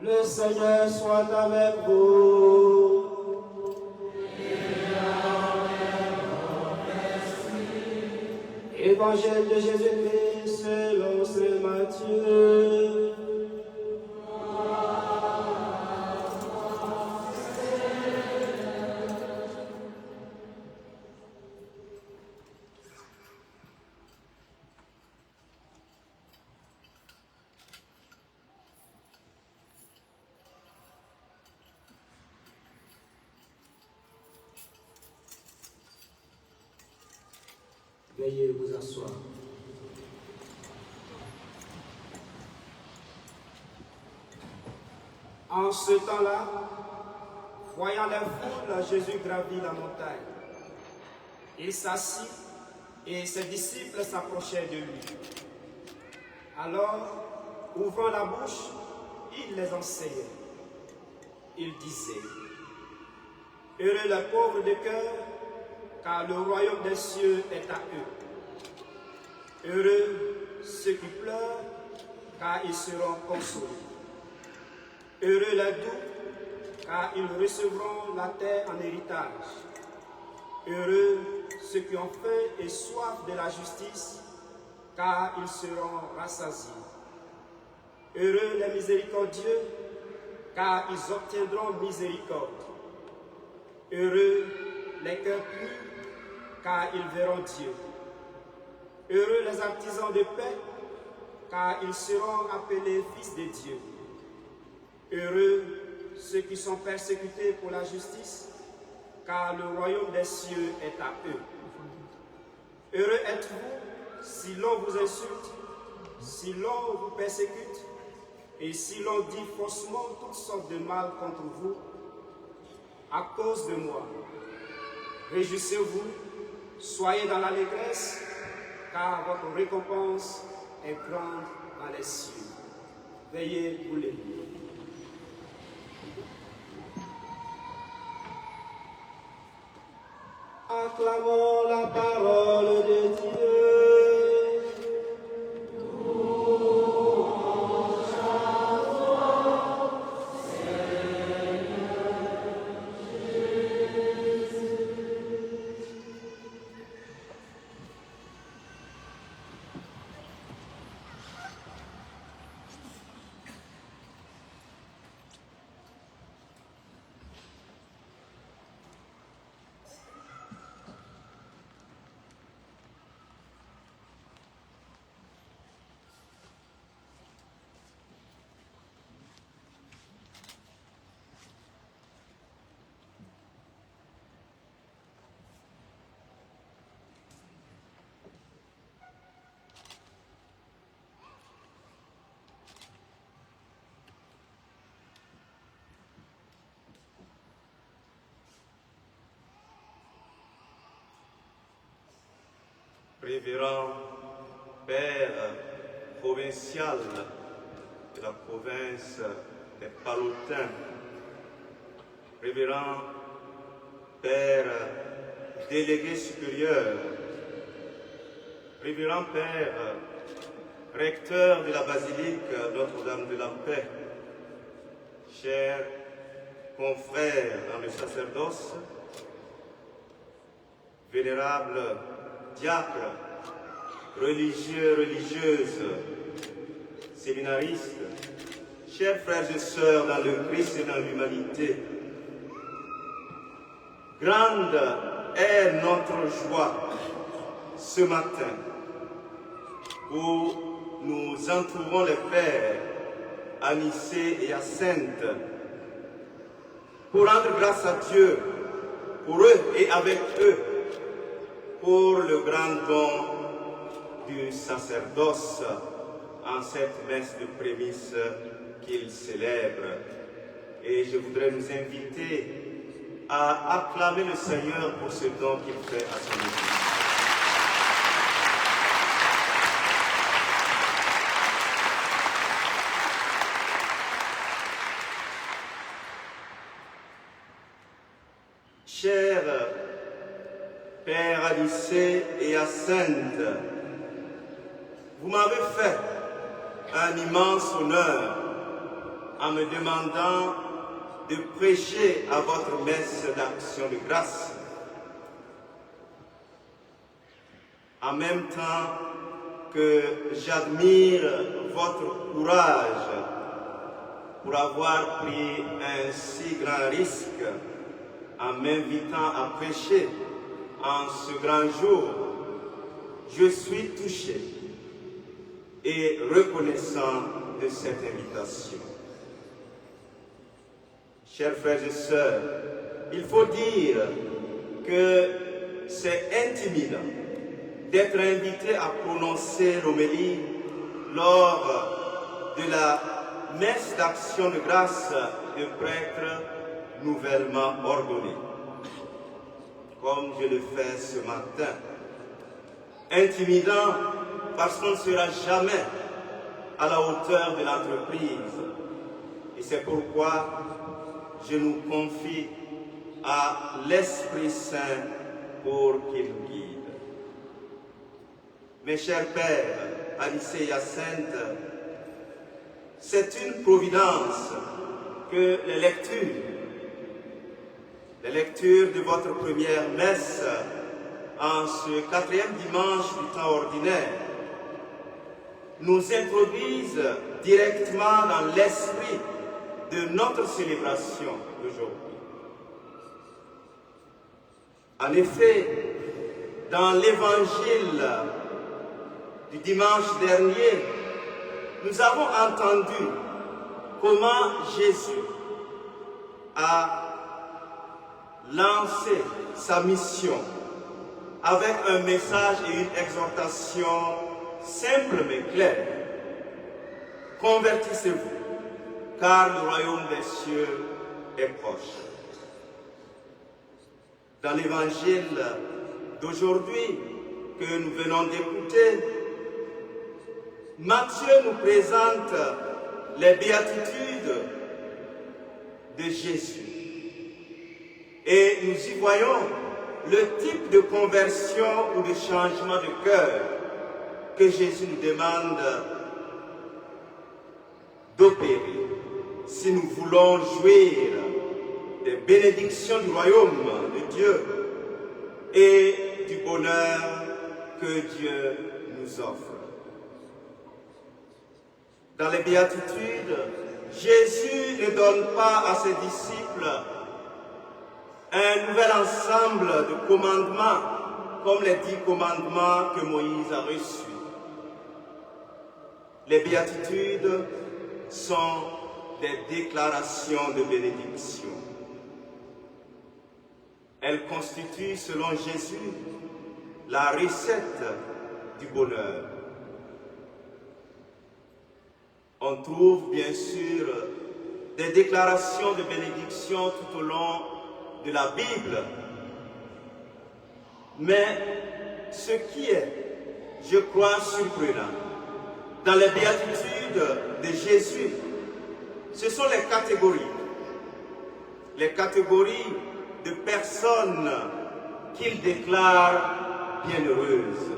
Le Seigneur soit avec vous. Évangile de Jésus-Christ selon saint Matthieu. Veuillez vous asseoir. En ce temps-là, voyant la foule, Jésus gravit la montagne. Il s'assit et ses disciples s'approchaient de lui. Alors, ouvrant la bouche, il les enseignait. Il disait: Heureux les pauvres de cœur, car le royaume des cieux est à eux. Heureux ceux qui pleurent, car ils seront consolés. Heureux les doux, car ils recevront la terre en héritage. Heureux ceux qui ont faim et soif de la justice, car ils seront rassasiés. Heureux les miséricordieux, car ils obtiendront miséricorde. Heureux les cœurs purs, car ils verront Dieu. Heureux les artisans de paix, car ils seront appelés fils de Dieu. Heureux ceux qui sont persécutés pour la justice, car le royaume des cieux est à eux. Heureux êtes-vous si l'on vous insulte, si l'on vous persécute, et si l'on dit faussement toutes sortes de mal contre vous, à cause de moi. Réjouissez-vous, soyez dans l'allégresse, car votre récompense est grande dans les cieux. Veuillez vous lever. Acclamons la parole de Dieu. Révérend Père provincial de la province des Palotins, Révérend Père délégué supérieur, Révérend Père recteur de la basilique Notre-Dame de la Paix, chers confrères dans le sacerdoce, vénérables diacres, religieux, religieuses, séminaristes, chers frères et sœurs dans le Christ et dans l'humanité, grande est notre joie ce matin où nous entourons les pères à Nicée et à Sainte pour rendre grâce à Dieu pour eux et avec eux, pour le grand don du sacerdoce en cette messe de prémisse qu'ils célèbrent. Et je voudrais nous inviter à acclamer le Seigneur pour ce don qu'il fait à son Église. Cher Père à Nicée et à Sainte, vous m'avez fait un immense honneur en me demandant de prêcher à votre messe d'action de grâce. En même temps que j'admire votre courage pour avoir pris un si grand risque en m'invitant à prêcher en ce grand jour, je suis touché et reconnaissant de cette invitation. Chers frères et sœurs, il faut dire que c'est intimidant d'être invité à prononcer l'homélie lors de la messe d'action de grâce de prêtres nouvellement ordonnés, comme je le fais ce matin. Intimidant parce qu'on ne sera jamais à la hauteur de l'entreprise. Et c'est pourquoi je nous confie à l'Esprit Saint pour qu'il nous guide. Mes chers pères, Anissé et Hyacinthe, c'est une providence que les lectures de votre première messe en ce 4e dimanche du temps ordinaire nous introduisent directement dans l'esprit de notre célébration d'aujourd'hui. En effet, dans l'évangile du dimanche dernier, nous avons entendu comment Jésus a lancé sa mission avec un message et une exhortation simple mais claire. Convertissez-vous, car le royaume des cieux est proche. Dans l'évangile d'aujourd'hui que nous venons d'écouter, Matthieu nous présente les béatitudes de Jésus. Et nous y voyons le type de conversion ou de changement de cœur que Jésus nous demande d'opérer si nous voulons jouir des bénédictions du royaume de Dieu et du bonheur que Dieu nous offre. Dans les béatitudes, Jésus ne donne pas à ses disciples un nouvel ensemble de commandements comme les 10 commandements que Moïse a reçus. Les béatitudes sont des déclarations de bénédiction. Elles constituent, selon Jésus, la recette du bonheur. On trouve bien sûr des déclarations de bénédiction tout au long de la Bible. Mais ce qui est, je crois, surprenant, dans les béatitudes de Jésus, ce sont les catégories de personnes qu'il déclare bienheureuses.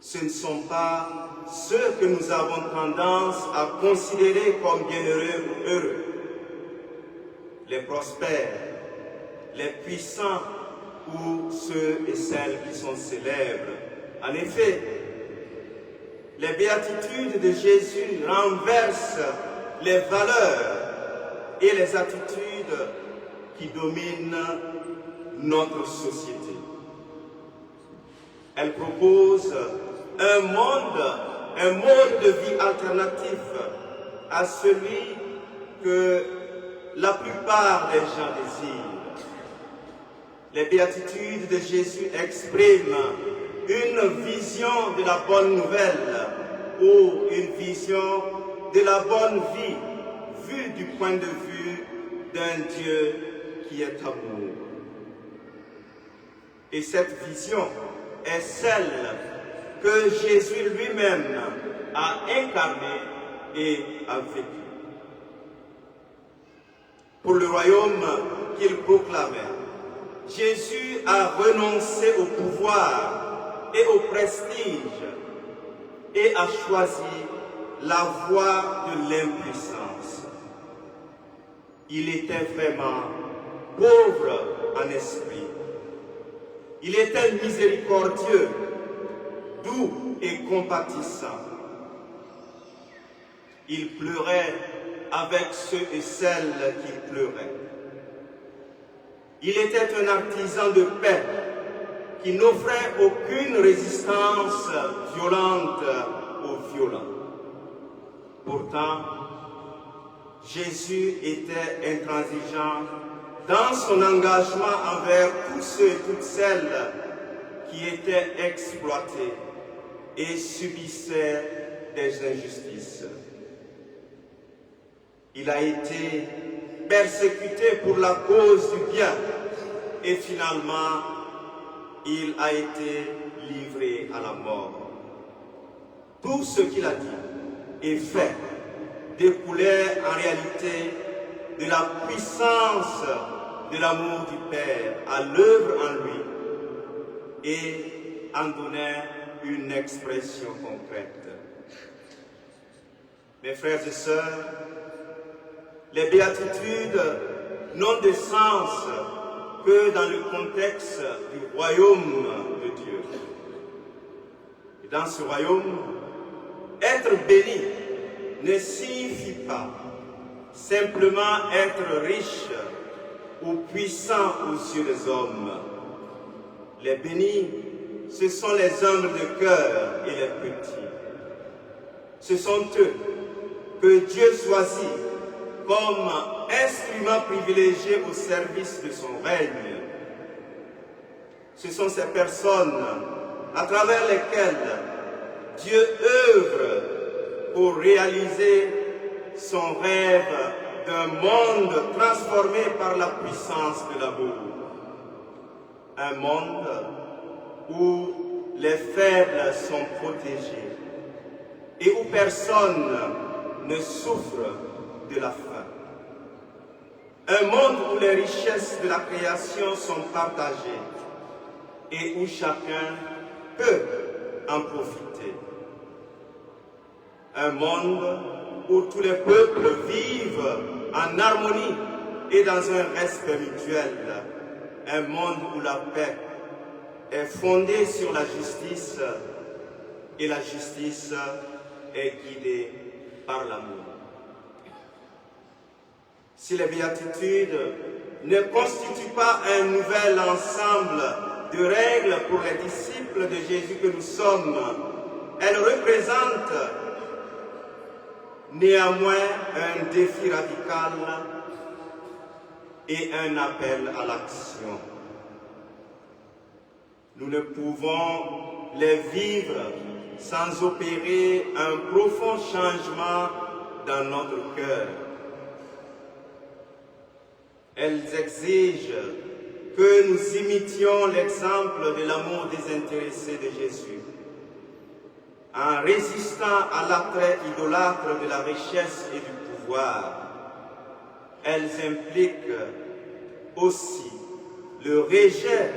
Ce ne sont pas ceux que nous avons tendance à considérer comme bienheureux ou heureux. Les prospères, les puissants ou ceux et celles qui sont célèbres. En effet, les béatitudes de Jésus renversent les valeurs et les attitudes qui dominent notre société. Elles proposent un mode de vie alternatif à celui que la plupart des gens désirent. Les béatitudes de Jésus expriment une vision de la bonne nouvelle ou une vision de la bonne vie vue du point de vue d'un Dieu qui est amour. Et cette vision est celle que Jésus lui-même a incarnée et a vécue. Pour le royaume qu'il proclamait, Jésus a renoncé au pouvoir et au prestige et a choisi la voie de l'impuissance. Il était vraiment pauvre en esprit. Il était miséricordieux, doux et compatissant. Il pleurait avec ceux et celles qui pleuraient. Il était un artisan de paix qui n'offrait aucune résistance violente aux violents. Pourtant, Jésus était intransigeant dans son engagement envers tous ceux et toutes celles qui étaient exploités et subissaient des injustices. Il a été persécuté pour la cause du bien et finalement, il a été livré à la mort. Tout ce qu'il a dit et fait découlait en réalité de la puissance de l'amour du Père à l'œuvre en lui et en donnait une expression concrète. Mes frères et sœurs, les béatitudes n'ont de sens que dans le contexte du royaume de Dieu. Et dans ce royaume, être béni ne signifie pas simplement être riche ou puissant aux yeux des hommes. Les bénis, ce sont les humbles de cœur et les petits. Ce sont eux que Dieu choisit comme instrument privilégié au service de son règne. Ce sont ces personnes à travers lesquelles Dieu œuvre pour réaliser son rêve d'un monde transformé par la puissance de l'amour. Un monde où les faibles sont protégés et où personne ne souffre de la faim. Un monde où les richesses de la création sont partagées et où chacun peut en profiter. Un monde où tous les peuples vivent en harmonie et dans un respect mutuel. Un monde où la paix est fondée sur la justice et la justice est guidée par l'amour. Si les béatitudes ne constituent pas un nouvel ensemble de règles pour les disciples de Jésus que nous sommes, elles représentent néanmoins un défi radical et un appel à l'action. Nous ne pouvons les vivre sans opérer un profond changement dans notre cœur. Elles exigent que nous imitions l'exemple de l'amour désintéressé de Jésus, en résistant à l'attrait idolâtre de la richesse et du pouvoir. Elles impliquent aussi le rejet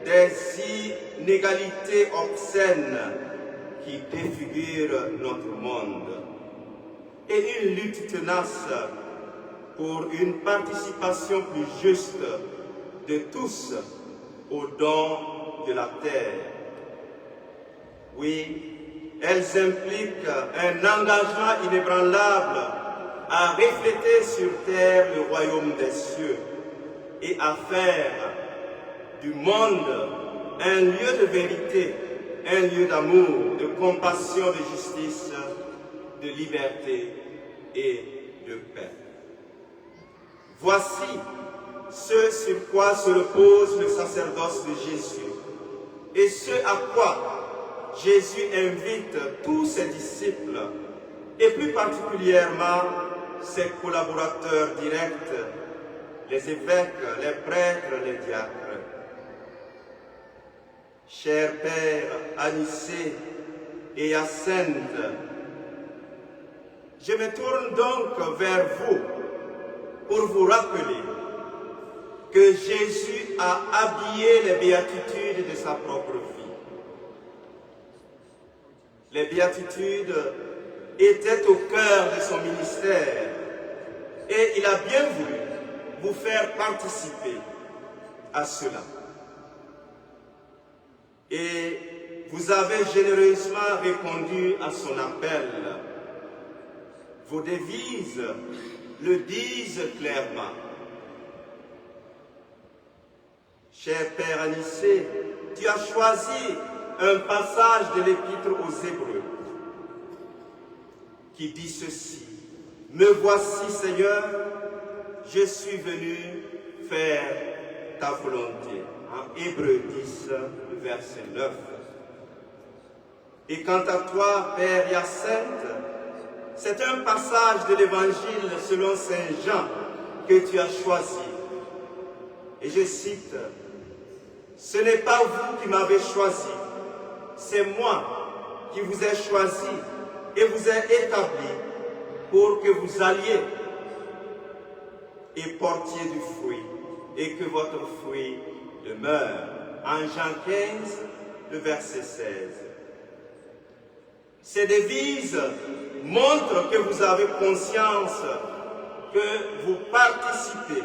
des inégalités obscènes qui défigurent notre monde et une lutte tenace pour une participation plus juste de tous aux dons de la terre. Oui, elles impliquent un engagement inébranlable à refléter sur terre le royaume des cieux et à faire du monde un lieu de vérité, un lieu d'amour, de compassion, de justice, de liberté et de paix. Voici ce sur quoi se repose le sacerdoce de Jésus et ce à quoi Jésus invite tous ses disciples et plus particulièrement ses collaborateurs directs, les évêques, les prêtres, les diacres. Chers pères Anicée et Hyacinthe, je me tourne donc vers vous pour vous rappeler que Jésus a habillé les béatitudes de sa propre vie. Les béatitudes était au cœur de son ministère et il a bien voulu vous faire participer à cela. Et vous avez généreusement répondu à son appel. Vos devises le disent clairement. Cher Père Anicet, tu as choisi un passage de l'Épître aux Hébreux qui dit ceci: « Me voici, Seigneur, je suis venu faire ta volonté. » En Hébreux 10, verset 9. Et quant à toi, Père Hyacinthe, c'est un passage de l'Évangile selon Saint Jean que tu as choisi. Et je cite: « Ce n'est pas vous qui m'avez choisi, c'est moi qui vous ai choisi et vous ai établi pour que vous alliez et portiez du fruit et que votre fruit demeure. » En Jean 15, le verset 16. Ces devises montrent que vous avez conscience que vous participez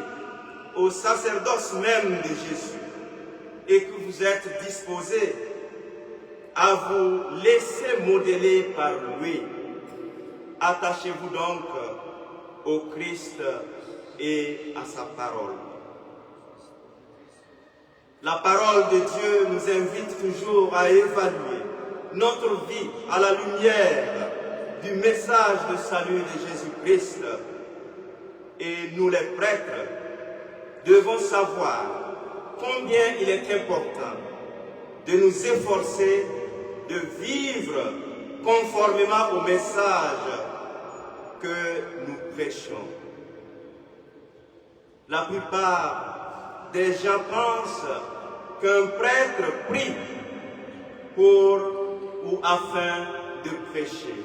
au sacerdoce même de Jésus et que vous êtes disposés à vous laisser modeler par lui. Attachez-vous donc au Christ et à sa parole. La parole de Dieu nous invite toujours à évaluer notre vie à la lumière du message de salut de Jésus-Christ. Et nous les prêtres devons savoir combien il est important de nous efforcer de vivre conformément au message que nous prêchons. La plupart des gens pensent qu'un prêtre prie pour ou afin de prêcher.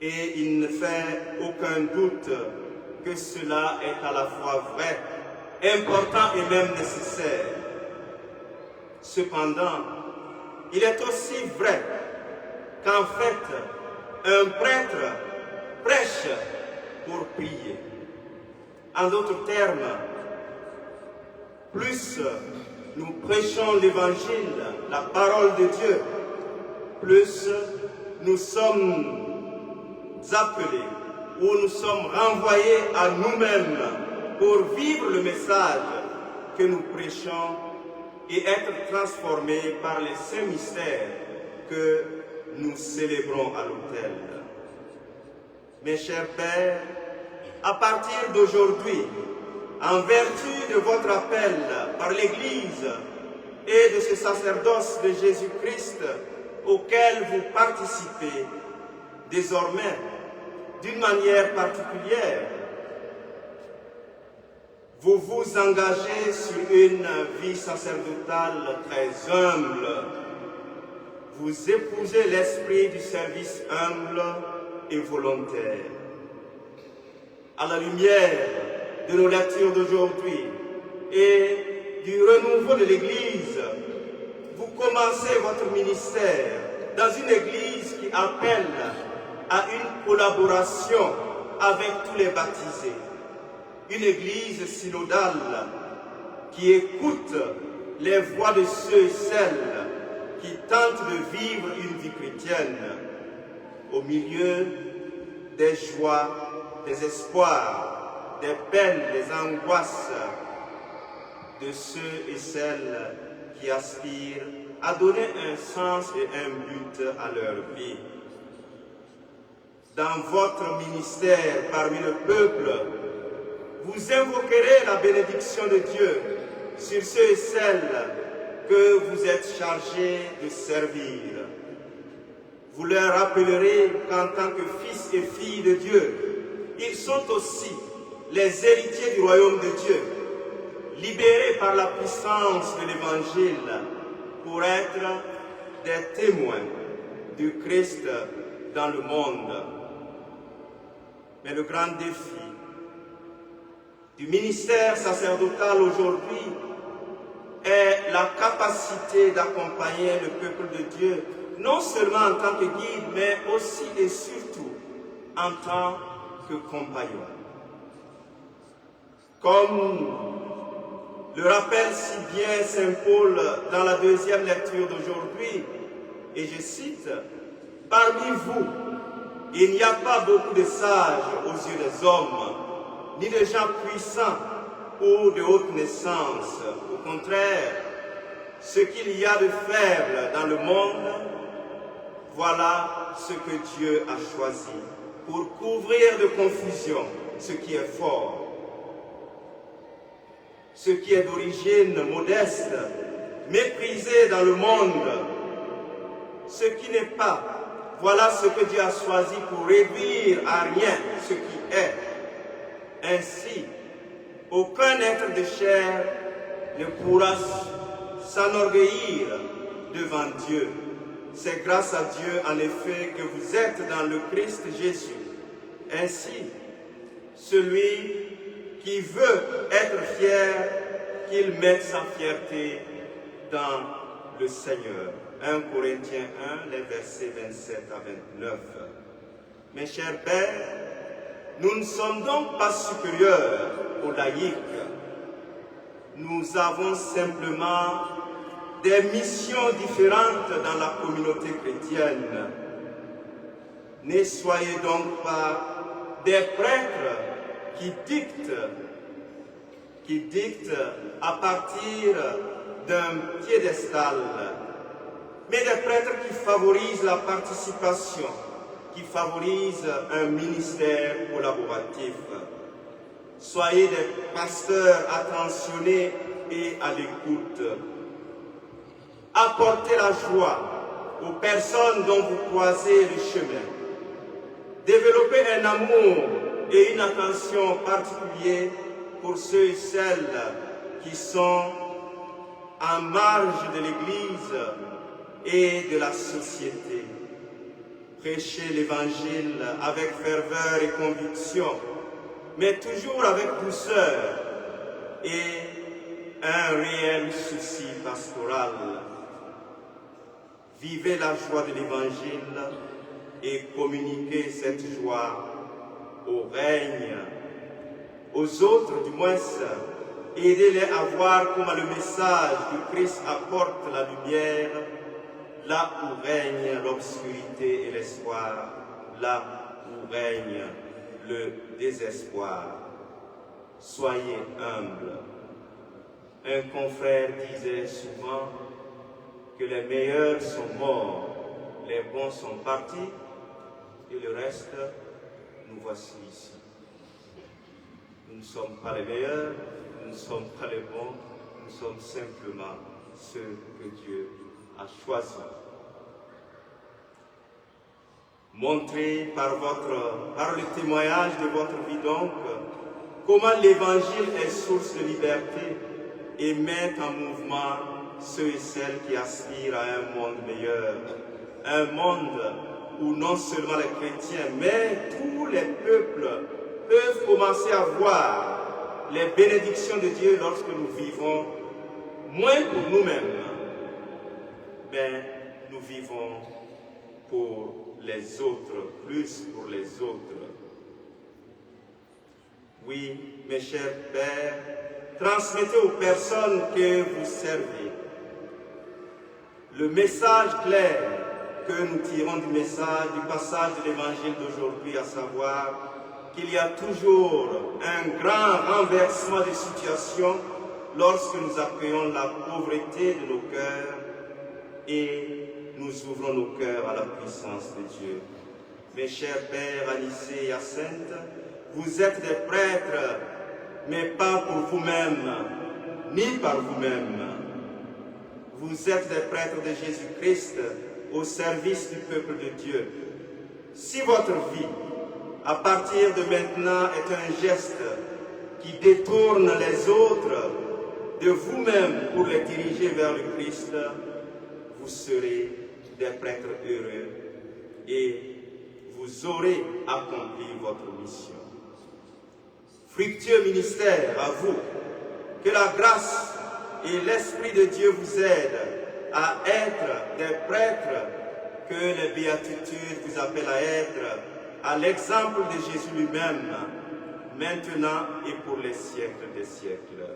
Et il ne fait aucun doute que cela est à la fois vrai, important et même nécessaire. Cependant, il est aussi vrai qu'en fait, un prêtre prêche pour prier. En d'autres termes, plus nous prêchons l'Évangile, la parole de Dieu, plus nous sommes appelés ou nous sommes renvoyés à nous-mêmes pour vivre le message que nous prêchons et être transformés par les saints mystères que nous célébrons à l'autel. Mes chers pères, à partir d'aujourd'hui, en vertu de votre appel par l'Église et de ce sacerdoce de Jésus-Christ auquel vous participez désormais d'une manière particulière, vous vous engagez sur une vie sacerdotale très humble. Vous épousez l'esprit du service humble et volontaire. À la lumière de nos lectures d'aujourd'hui et du renouveau de l'Église, vous commencez votre ministère dans une Église qui appelle à une collaboration avec tous les baptisés. Une Église synodale qui écoute les voix de ceux et celles qui tentent de vivre une vie chrétienne au milieu des joies, des espoirs, des peines, des angoisses de ceux et celles qui aspirent à donner un sens et un but à leur vie. Dans votre ministère parmi le peuple, vous invoquerez la bénédiction de Dieu sur ceux et celles que vous êtes chargés de servir. Vous leur rappellerez qu'en tant que fils et filles de Dieu, ils sont aussi les héritiers du royaume de Dieu, libérés par la puissance de l'Évangile pour être des témoins du Christ dans le monde. Mais le grand défi du ministère sacerdotal aujourd'hui est la capacité d'accompagner le peuple de Dieu non seulement en tant que guide, mais aussi et surtout en tant que compagnon. Comme le rappelle si bien Saint Paul dans la deuxième lecture d'aujourd'hui, et je cite, « Parmi vous, il n'y a pas beaucoup de sages aux yeux des hommes, ni de gens puissants ou de haute naissance. Au contraire, ce qu'il y a de faible dans le monde, voilà ce que Dieu a choisi pour couvrir de confusion ce qui est fort. Ce qui est d'origine modeste, méprisé dans le monde, ce qui n'est pas, voilà ce que Dieu a choisi pour réduire à rien ce qui est. Ainsi, aucun être de chair ne pourra s'enorgueillir devant Dieu. C'est grâce à Dieu, en effet, que vous êtes dans le Christ Jésus. Ainsi, celui qui veut être fier, qu'il mette sa fierté dans le Seigneur. 1 Corinthiens 1, les versets 27 à 29. Mes chers pères, nous ne sommes donc pas supérieurs aux laïcs. Nous avons simplement des missions différentes dans la communauté chrétienne. Ne soyez donc pas des prêtres qui dictent à partir d'un piédestal, mais des prêtres qui favorisent la participation, qui favorisent un ministère collaboratif. Soyez des pasteurs attentionnés et à l'écoute. Apportez la joie aux personnes dont vous croisez le chemin. Développez un amour et une attention particulière pour ceux et celles qui sont en marge de l'Église et de la société. Prêchez l'Évangile avec ferveur et conviction, mais toujours avec douceur et un réel souci pastoral. Vivez la joie de l'Évangile et communiquez cette joie au règne, aux autres du moins, aidez-les à voir comment le message du Christ apporte la lumière, là où règne l'obscurité et l'espoir, là où règne le désespoir. Soyez humbles. Un confrère disait souvent que les meilleurs sont morts, les bons sont partis, et le reste, nous voici ici. Nous ne sommes pas les meilleurs, nous ne sommes pas les bons, nous sommes simplement ceux que Dieu a choisis. Montrez par le témoignage de votre vie donc, comment l'Évangile est source de liberté et met en mouvement ceux et celles qui aspirent à un monde meilleur, un monde où non seulement les chrétiens, mais tous les peuples peuvent commencer à voir les bénédictions de Dieu lorsque nous vivons moins pour nous-mêmes, mais nous vivons pour les autres, plus pour les autres. Oui, mes chers pères, transmettez aux personnes que vous servez le message clair que nous tirons du passage de l'évangile d'aujourd'hui, à savoir qu'il y a toujours un grand renversement de situation lorsque nous accueillons la pauvreté de nos cœurs et nous ouvrons nos cœurs à la puissance de Dieu. Mes chers pères Anicée et Hyacinthe, vous êtes des prêtres, mais pas pour vous-même, ni par vous-même. Vous êtes des prêtres de Jésus-Christ au service du peuple de Dieu. Si votre vie, à partir de maintenant, est un geste qui détourne les autres de vous-même pour les diriger vers le Christ, vous serez des prêtres heureux et vous aurez accompli votre mission. Fructueux ministère à vous, que la grâce et l'Esprit de Dieu vous aident à être des prêtres que les béatitudes vous appellent à être à l'exemple de Jésus lui-même, maintenant et pour les siècles des siècles.